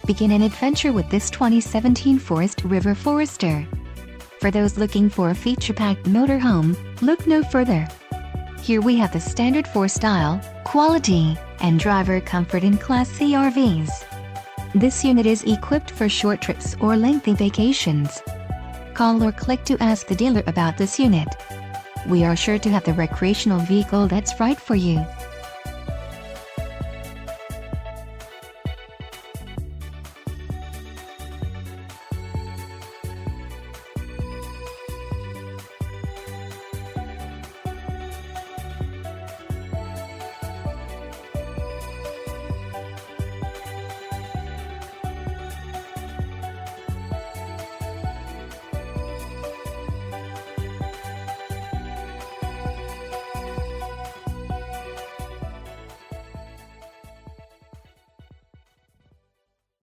Begin an adventure with this 2017 Forest River Forester. For those looking for a feature-packed motorhome, look no further. Here we have the standard 4-style, quality, and driver comfort in Class C RVs. This unit is equipped for short trips or lengthy vacations. Call or click to ask the dealer about this unit. We are sure to have the recreational vehicle that's right for you.